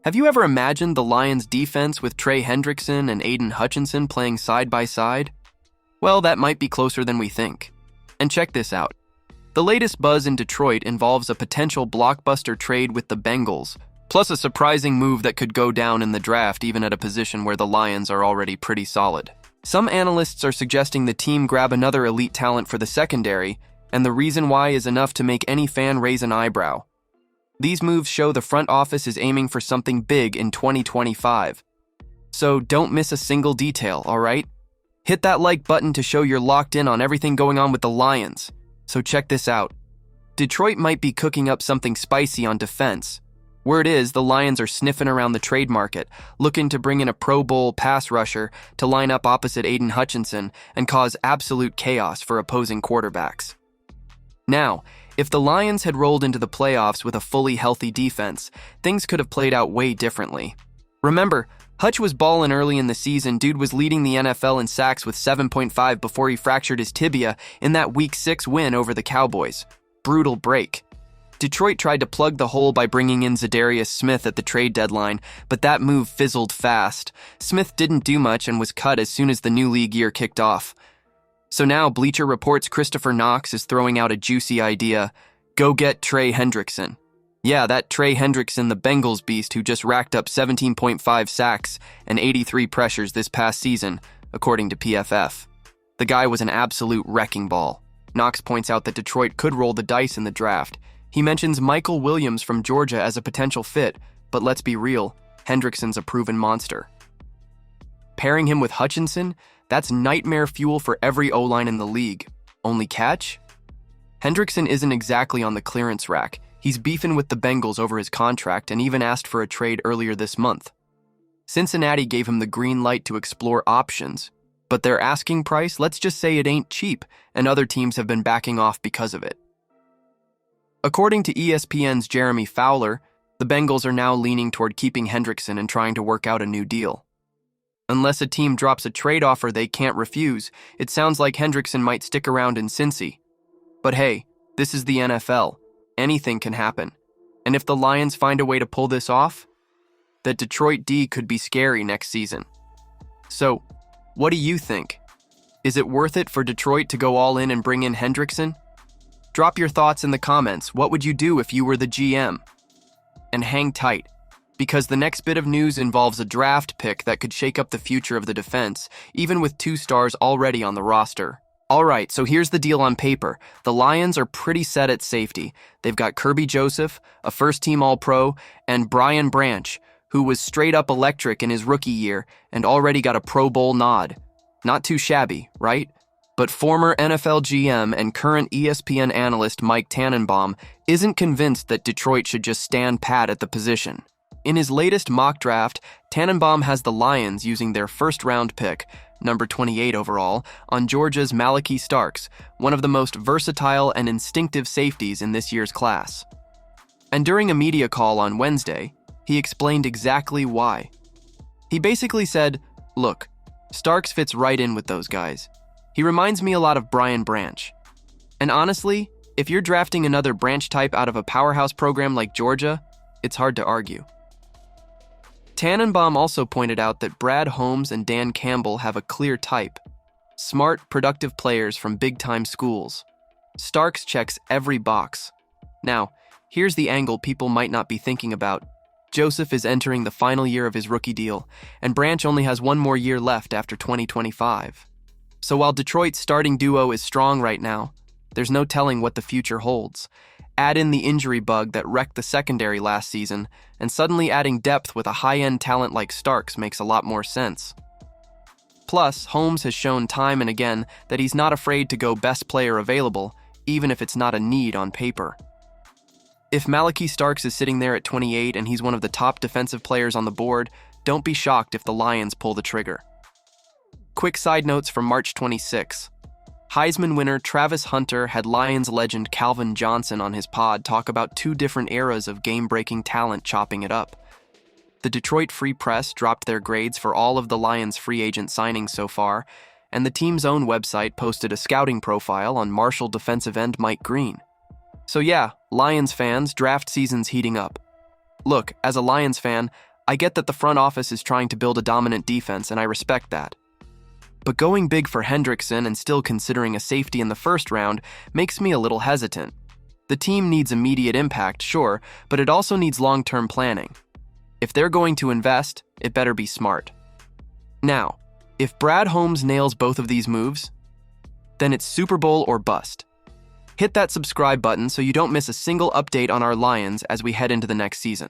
Have you ever imagined the Lions' defense with Trey Hendrickson and Aiden Hutchinson playing side by side? Well, that might be closer than we think. And check this out. The latest buzz in Detroit involves a potential blockbuster trade with the Bengals, plus a surprising move that could go down in the draft even at a position where the Lions are already pretty solid. Some analysts are suggesting the team grab another elite talent for the secondary, and the reason why is enough to make any fan raise an eyebrow. These moves show the front office is aiming for something big in 2025. So don't miss a single detail, all right? Hit that like button to show you're locked in on everything going on with the Lions. So check this out. Detroit might be cooking up something spicy on defense. Word is the Lions are sniffing around the trade market, looking to bring in a Pro Bowl pass rusher to line up opposite Aiden Hutchinson and cause absolute chaos for opposing quarterbacks. Now, if the Lions had rolled into the playoffs with a fully healthy defense, things could have played out way differently. Remember, Hutch was ballin' early in the season. Dude was leading the NFL in sacks with 7.5 before he fractured his tibia in that Week 6 win over the Cowboys. Brutal break. Detroit tried to plug the hole by bringing in Zadarius Smith at the trade deadline, but that move fizzled fast. Smith didn't do much and was cut as soon as the new league year kicked off. So now Bleacher Report's Christopher Knox is throwing out a juicy idea. Go get Trey Hendrickson. Yeah, that Trey Hendrickson, the Bengals beast who just racked up 17.5 sacks and 83 pressures this past season, according to PFF. The guy was an absolute wrecking ball. Knox points out that Detroit could roll the dice in the draft. He mentions Michael Williams from Georgia as a potential fit, but let's be real, Hendrickson's a proven monster. Pairing him with Hutchinson, that's nightmare fuel for every O-line in the league. Only catch? Hendrickson isn't exactly on the clearance rack. He's beefing with the Bengals over his contract and even asked for a trade earlier this month. Cincinnati gave him the green light to explore options, but their asking price, let's just say it ain't cheap, and other teams have been backing off because of it. According to ESPN's Jeremy Fowler, the Bengals are now leaning toward keeping Hendrickson and trying to work out a new deal. Unless a team drops a trade offer they can't refuse, it sounds like Hendrickson might stick around in Cincy. But hey, this is the NFL. Anything can happen. And if the Lions find a way to pull this off, that Detroit D could be scary next season. So, what do you think? Is it worth it for Detroit to go all in and bring in Hendrickson? Drop your thoughts in the comments. What would you do if you were the GM? And hang tight, because the next bit of news involves a draft pick that could shake up the future of the defense, even with 2 stars already on the roster. Alright, so here's the deal on paper. The Lions are pretty set at safety. They've got Kirby Joseph, a first-team All-Pro, and Brian Branch, who was straight-up electric in his rookie year and already got a Pro Bowl nod. Not too shabby, right? But former NFL GM and current ESPN analyst Mike Tannenbaum isn't convinced that Detroit should just stand pat at the position. In his latest mock draft, Tannenbaum has the Lions using their first-round pick, number 28 overall, on Georgia's Malaki Starks, one of the most versatile and instinctive safeties in this year's class. And during a media call on Wednesday, he explained exactly why. He basically said, look, Starks fits right in with those guys. He reminds me a lot of Brian Branch. And honestly, if you're drafting another Branch type out of a powerhouse program like Georgia, it's hard to argue. Tannenbaum also pointed out that Brad Holmes and Dan Campbell have a clear type. Smart, productive players from big-time schools. Starks checks every box. Now, here's the angle people might not be thinking about. Joseph is entering the final year of his rookie deal, and Branch only has 1 more year left after 2025. So while Detroit's starting duo is strong right now, there's no telling what the future holds. Add in the injury bug that wrecked the secondary last season, and suddenly adding depth with a high-end talent like Starks makes a lot more sense. Plus, Holmes has shown time and again that he's not afraid to go best player available, even if it's not a need on paper. If Malaki Starks is sitting there at 28 and he's one of the top defensive players on the board, don't be shocked if the Lions pull the trigger. Quick side notes from March 26. Heisman winner Travis Hunter had Lions legend Calvin Johnson on his pod talk about 2 different eras of game-breaking talent chopping it up. The Detroit Free Press dropped their grades for all of the Lions' free agent signings so far, and the team's own website posted a scouting profile on Marshall defensive end Mike Green. So yeah, Lions fans, draft season's heating up. Look, as a Lions fan, I get that the front office is trying to build a dominant defense, and I respect that. But going big for Hendrickson and still considering a safety in the first round makes me a little hesitant. The team needs immediate impact, sure, but it also needs long-term planning. If they're going to invest, it better be smart. Now, if Brad Holmes nails both of these moves, then it's Super Bowl or bust. Hit that subscribe button so you don't miss a single update on our Lions as we head into the next season.